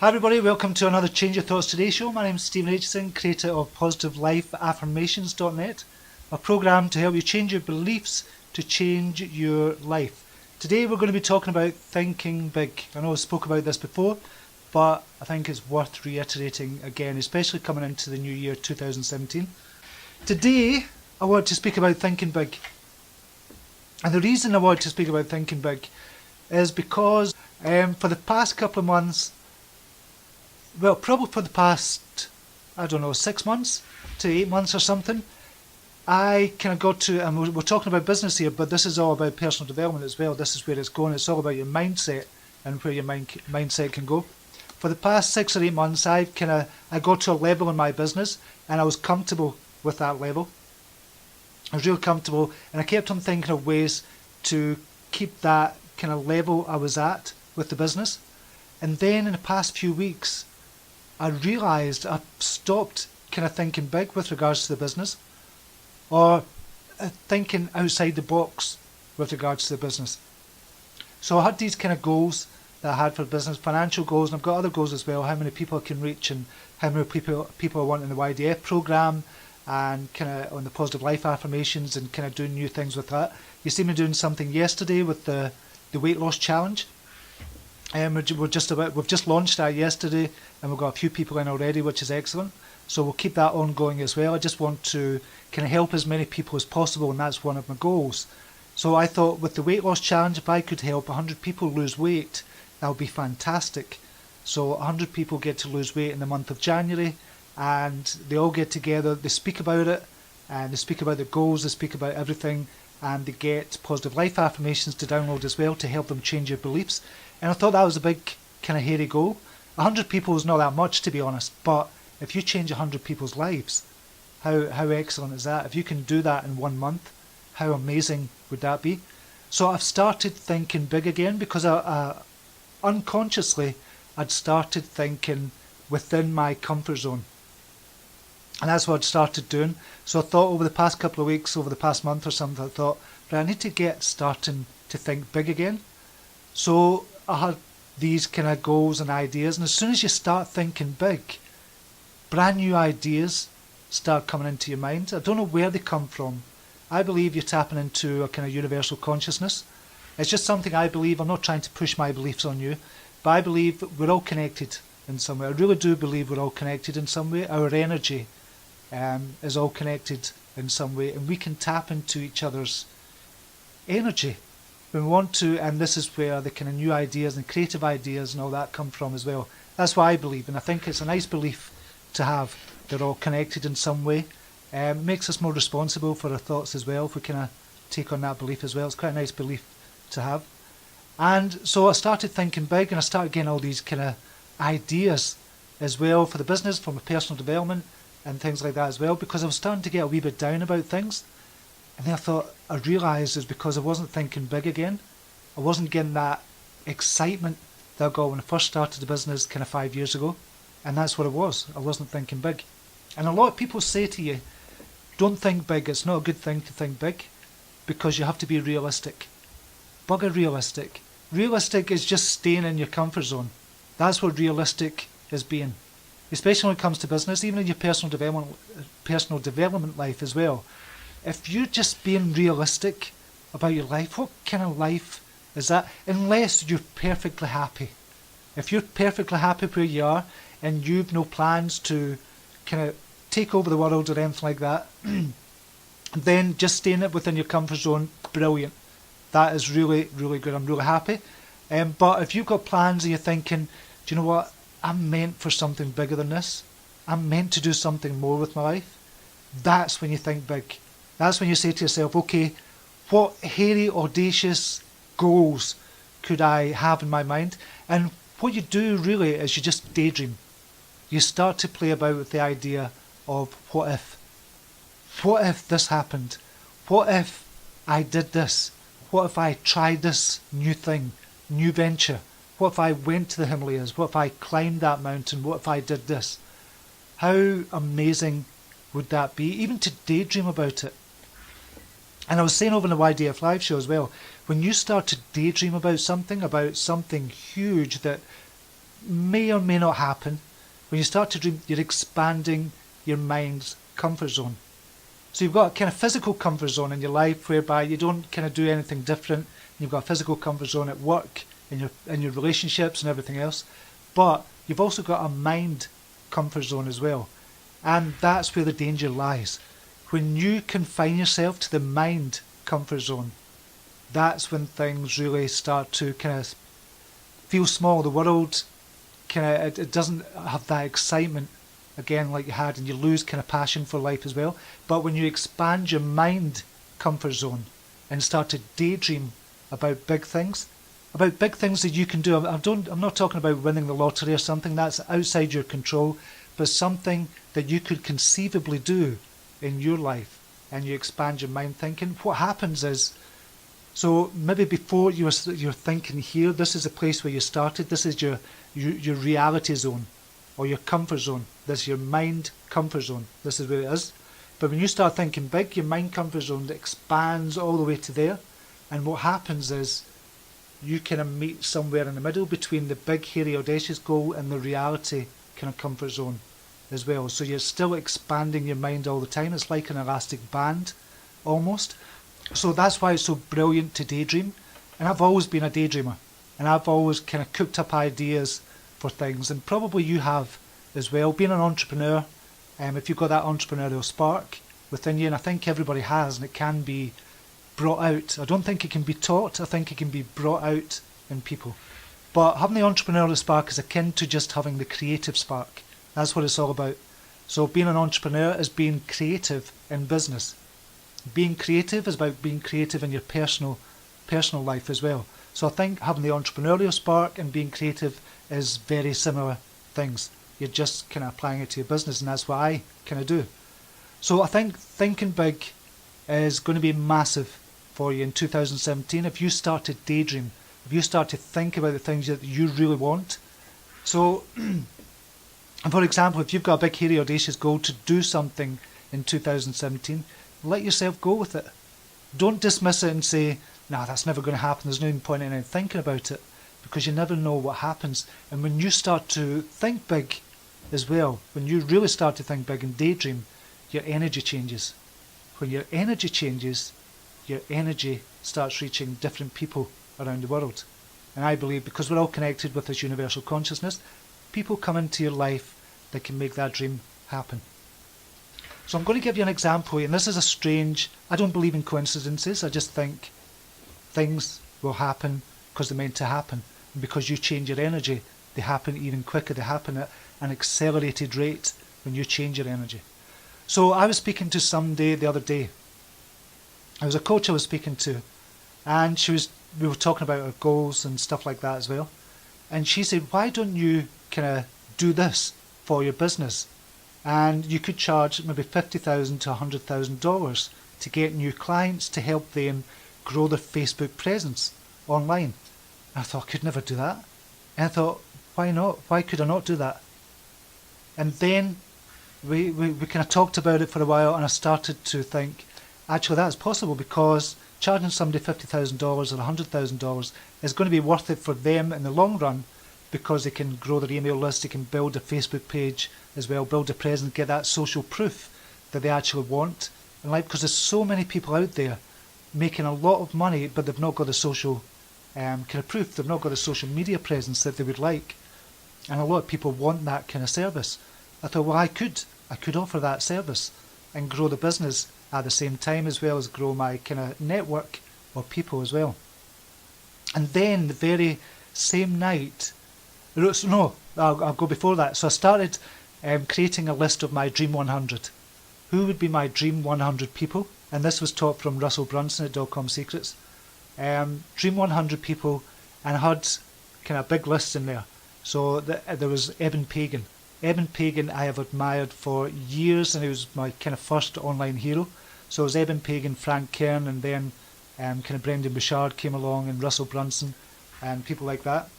Hi everybody, welcome to another Change Your Thoughts Today show. My name is Stephen Aitchison, creator of PositiveLifeAffirmations.net, a program to help you change your beliefs to change your life. Today we're going to be talking about thinking big. I know I spoke about this before, but I think it's worth reiterating again, especially coming into the new year 2017. Today I want to speak about thinking big. And the reason I want to speak about thinking big is because for the past couple of months, well, probably for the past, 6 months to 8 months or something, I kind of got to, and we're talking about business here, but this is all about personal development as well. This is where it's going. It's all about your mindset and where your mindset can go. For the past 6 or 8 months, I got to a level in my business, and I was comfortable with that level. I was really comfortable, and I kept on thinking of ways to keep that kind of level I was at with the business. And then in the past few weeks, I realised I stopped kind of thinking big with regards to the business, or thinking outside the box with regards to the business. So I had these kind of goals that I had for business, financial goals, and I've got other goals as well, how many people I can reach and how many people I want in the YDF program, and kind of on the Positive Life affirmations and kind of doing new things with that. You see me doing something yesterday with the weight loss challenge. We've just launched that yesterday, and we've got a few people in already, which is excellent. So we'll keep that ongoing as well. I just want to kind of help as many people as possible, and that's one of my goals. So I thought with the weight loss challenge, if I could help 100 people lose weight, that would be fantastic. So 100 people get to lose weight in the month of January, and they all get together, they speak about it, and they speak about their goals, they speak about everything, and they get Positive Life affirmations to download as well to help them change their beliefs. And I thought that was a big kind of hairy goal. 100 people is not that much, to be honest, but if you change 100 people's lives, how excellent is that? If you can do that in 1 month, how amazing would that be? So I've started thinking big again, because unconsciously I'd started thinking within my comfort zone. And that's what I'd started doing. So I thought over the past couple of weeks, over the past month or something, I thought, right, I need to get starting to think big again. So I had these kind of goals and ideas, and as soon as you start thinking big, brand new ideas start coming into your mind. I don't know where they come from. I believe you're tapping into a kind of universal consciousness. It's just something I believe. I'm not trying to push my beliefs on you, but I believe that we're all connected in some way. I really do believe we're all connected in some way. Our energy is all connected in some way, and we can tap into each other's energy when we want to, and this is where the kind of new ideas and creative ideas and all that come from as well. That's what I believe, and I think it's a nice belief to have. They're all connected in some way. It makes us more responsible for our thoughts as well if we kind of take on that belief as well. It's quite a nice belief to have. And so I started thinking big, and I started getting all these kind of ideas as well for the business, for my personal development and things like that as well, because I was starting to get a wee bit down about things. And then I realised it's because I wasn't thinking big again. I wasn't getting that excitement that I got when I first started the business kind of 5 years ago. And that's what it was. I wasn't thinking big. And a lot of people say to you, don't think big. It's not a good thing to think big, because you have to be realistic. Bugger realistic. Realistic is just staying in your comfort zone. That's what realistic is being. Especially when it comes to business, even in your personal development life as well. If you're just being realistic about your life, what kind of life is that? Unless you're perfectly happy. If you're perfectly happy where you are and you've no plans to kind of take over the world or anything like that, then just staying within your comfort zone, brilliant. That is really, really good. I'm really happy. But if you've got plans and you're thinking, do you know what? I'm meant for something bigger than this. I'm meant to do something more with my life. That's when you think big. That's when you say to yourself, okay, what hairy, audacious goals could I have in my mind? And what you do really is you just daydream. You start to play about with the idea of what if? What if this happened? What if I did this? What if I tried this new thing, new venture? What if I went to the Himalayas? What if I climbed that mountain? What if I did this? How amazing would that be? Even to daydream about it. And I was saying over in the YDF live show as well, when you start to daydream about something huge that may or may not happen. When you start to dream, you're expanding your mind's comfort zone. So you've got a kind of physical comfort zone in your life whereby you don't kind of do anything different. You've got a physical comfort zone at work, in your relationships and everything else. But you've also got a mind comfort zone as well. And that's where the danger lies. When you confine yourself to the mind comfort zone, that's when things really start to kind of feel small. The world kind of, it doesn't have that excitement again like you had, and you lose kind of passion for life as well. But when you expand your mind comfort zone and start to daydream about big things that you can do. I'm not talking about winning the lottery or something that's outside your control, but something that you could conceivably do in your life, and you expand your mind thinking. What happens is, so maybe before you're thinking here, this is a place where you started, this is your reality zone, or your comfort zone. This is your mind comfort zone. This is where it is. But when you start thinking big, your mind comfort zone expands all the way to there. And what happens is you kind of meet somewhere in the middle between the big, hairy, audacious goal and the reality kind of comfort zone as well. So you're still expanding your mind all the time. It's like an elastic band almost. So that's why it's so brilliant to daydream. And I've always been a daydreamer. And I've always kind of cooked up ideas for things. And probably you have as well. Being an entrepreneur, if you've got that entrepreneurial spark within you, and I think everybody has, and it can be brought out. I don't think it can be taught. I think it can be brought out in people. But having the entrepreneurial spark is akin to just having the creative spark. That's what it's all about. So being an entrepreneur is being creative in business. Being creative is about being creative in your personal life as well. So I think having the entrepreneurial spark and being creative is very similar things. You're just kind of applying it to your business, and that's what I kind of do. So I think thinking big is going to be massive for you in 2017 if you start to daydream, if you start to think about the things that you really want. So, for example, if you've got a big, hairy, audacious goal to do something in 2017, let yourself go with it. Don't dismiss it and say, nah, that's never going to happen, there's no even point in thinking about it, because you never know what happens. And when you start to think big as well, when you really start to think big and daydream, your energy changes. When your energy changes, your energy starts reaching different people around the world. And I believe because we're all connected with this universal consciousness, people come into your life that can make that dream happen. So I'm going to give you an example, and this is a strange, I don't believe in coincidences, I just think things will happen because they're meant to happen. And because you change your energy, they happen even quicker, they happen at an accelerated rate when you change your energy. So I was speaking to somebody the other day. I was a coach I was speaking to, and we were talking about our goals and stuff like that as well. And she said, why don't you kind of do this for your business? And you could charge maybe $50,000 to $100,000 to get new clients to help them grow their Facebook presence online. And I thought, I could never do that. And I thought, why not? Why could I not do that? And then we kind of talked about it for a while, and I started to think, actually that's possible, because charging somebody $50,000 or $100,000 is going to be worth it for them in the long run, because they can grow their email list, they can build a Facebook page as well, build a presence, get that social proof that they actually want in life, because there's so many people out there making a lot of money, but they've not got the social kind of proof, they've not got a social media presence that they would like, and a lot of people want that kind of service. I thought, well, I could offer that service and grow the business at the same time, as well as grow my kind of network of people as well. And then the very same night, no, I'll go before that. So I started creating a list of my Dream 100. Who would be my Dream 100 people? And this was taught from Russell Brunson at .com Secrets. Dream 100 people, and I had kind of a big list in there. So there was Eben Pagan. Eben Pagan I have admired for years, and he was my kind of first online hero. So it was Eben Pagan, Frank Kern, and then kind of Brendan Bouchard came along, and Russell Brunson, and people like that.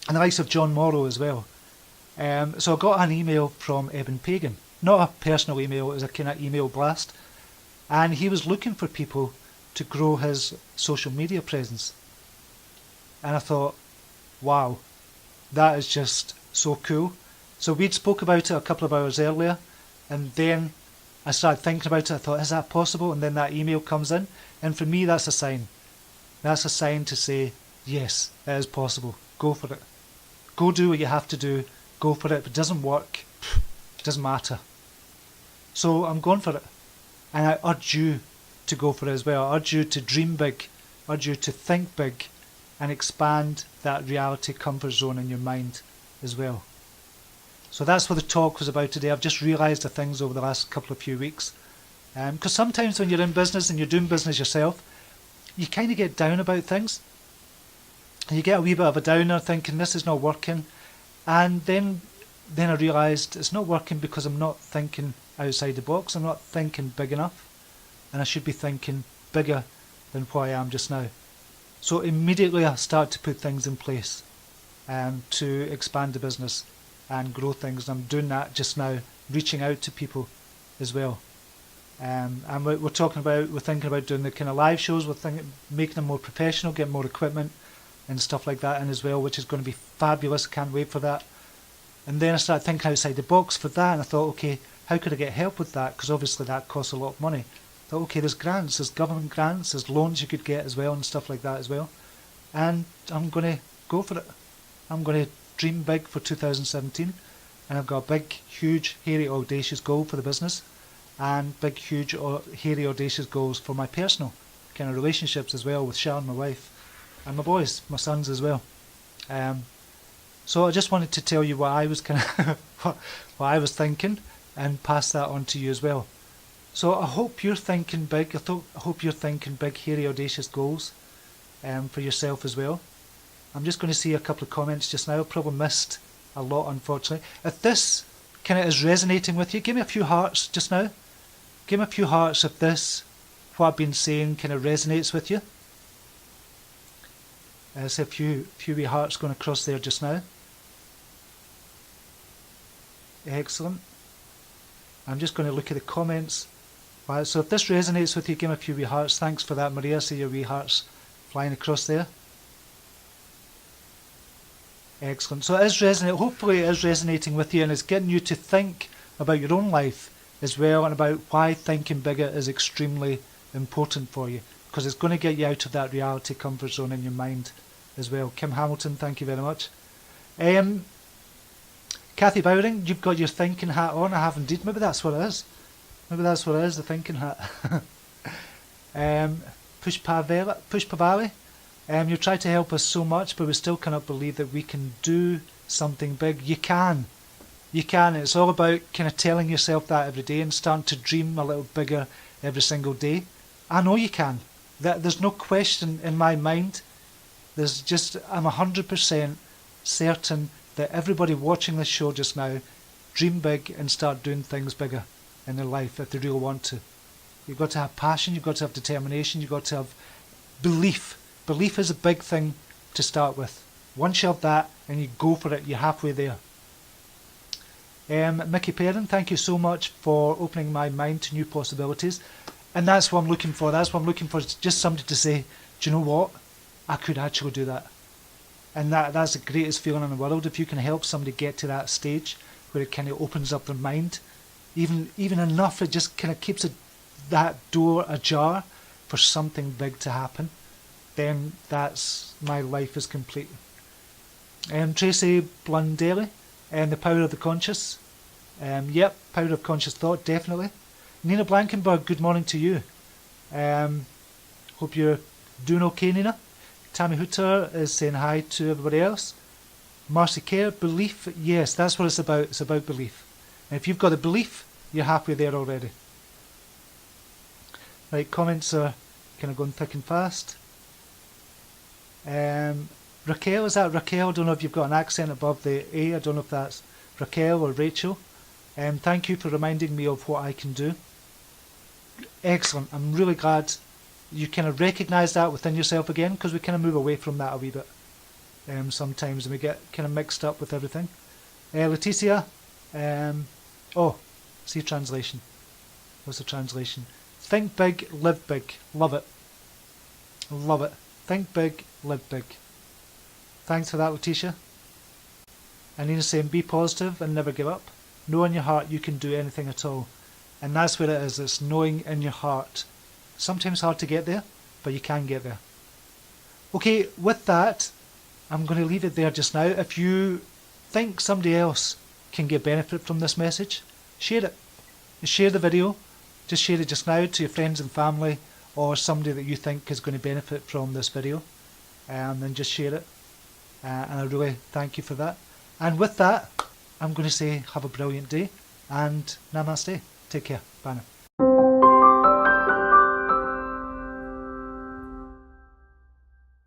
And the likes of John Morrow as well. So I got an email from Eben Pagan. Not a personal email, it was a kind of email blast. And he was looking for people to grow his social media presence. And I thought, wow, that is just so cool. So we'd spoke about it a couple of hours earlier, and then I started thinking about it. I thought, is that possible? And then that email comes in, and for me that's a sign. That's a sign to say, yes, it is possible. Go for it. Go do what you have to do. Go for it. If it doesn't work, it doesn't matter. So I'm going for it. And I urge you to go for it as well. I urge you to dream big. I urge you to think big and expand that reality comfort zone in your mind as well. So that's what the talk was about today. I've just realised the things over the last couple of few weeks. Because sometimes when you're in business and you're doing business yourself, you kind of get down about things. And you get a wee bit of a downer thinking this is not working. And then I realised it's not working because I'm not thinking outside the box. I'm not thinking big enough. And I should be thinking bigger than what I am just now. So immediately I start to put things in place to expand the business and grow things. I'm doing that just now, reaching out to people as well. And we're thinking about doing the kind of live shows. We're thinking making them more professional, getting more equipment and stuff like that in as well, which is going to be fabulous. Can't wait for that. And then I started thinking outside the box for that, and I thought, okay, how could I get help with that? Because obviously that costs a lot of money. I thought, okay, there's grants, there's government grants, there's loans you could get as well and stuff like that as well. And I'm going to go for it. I'm going to dream big for 2017, and I've got a big, huge, hairy, audacious goal for the business, and big, huge, hairy, audacious goals for my personal kind of relationships as well with Sharon, my wife, and my boys, my sons as well. So I just wanted to tell you what I was what I was thinking, and pass that on to you as well. So I hope you're thinking big. I hope you're thinking big, hairy, audacious goals for yourself as well. I'm just going to see a couple of comments just now. I probably missed a lot, unfortunately. If this kind of is resonating with you, give me a few hearts just now. Give me a few hearts if this, what I've been saying, kind of resonates with you. I see a few wee hearts going across there just now. Excellent. I'm just going to look at the comments. Right, so if this resonates with you, give me a few wee hearts. Thanks for that, Maria. I see your wee hearts flying across there. Excellent. So it is resonating. Hopefully it is resonating with you, and it's getting you to think about your own life as well, and about why thinking bigger is extremely important for you, because it's going to get you out of that reality comfort zone in your mind as well. Kim Hamilton, thank you very much. Kathy Bowring, you've got your thinking hat on. I have indeed. Maybe that's what it is. Maybe that's what it is, the thinking hat. Pushpavali, you try to help us so much, but we still cannot believe that we can do something big. You can. You can. It's all about kind of telling yourself that every day and starting to dream a little bigger every single day. I know you can. There's no question in my mind. I'm 100% certain that everybody watching this show just now dream big and start doing things bigger in their life if they really want to. You've got to have passion, you've got to have determination, you've got to have belief. Belief is a big thing to start with. Once you have that and you go for it, you're halfway there. Mickey Perrin, thank you so much for opening my mind to new possibilities. And that's what I'm looking for. That's what I'm looking for, is just somebody to say, do you know what? I could actually do that. And that's the greatest feeling in the world, if you can help somebody get to that stage where it kind of opens up their mind. Even enough, it just kind of keeps that door ajar for something big to happen. Then that's, my life is complete. Tracy Blundelli, the power of the conscious. Yep, power of conscious thought, definitely. Nina Blankenberg, good morning to you. Hope you're doing okay, Nina. Tammy Hooter is saying hi to everybody else. Marcy Kerr, belief, yes, that's what it's about. It's about belief. And if you've got a belief, you're halfway there already. Right, comments are kind of going thick and fast. Raquel, is that Raquel? I don't know if you've got an accent above the A. I don't know if that's Raquel or Rachel. Thank you for reminding me of what I can do. Excellent. I'm really glad you kind of recognise that within yourself again, because we kind of move away from that a wee bit sometimes, and we get kind of mixed up with everything. Leticia, see translation. What's the translation? Think big, live big. Love it. Love it. Think big, live big. Thanks for that, Leticia. And Nina's saying be positive and never give up. Know in your heart you can do anything at all. And that's where it is. It's knowing in your heart. Sometimes hard to get there, but you can get there. Okay, with that, I'm going to leave it there just now. If you think somebody else can get benefit from this message, share it. Share the video. Just share it just now to your friends and family, or somebody that you think is going to benefit from this video. And then just share it. And I really thank you for that. And with that, I'm going to say have a brilliant day and namaste. Take care. Bye now.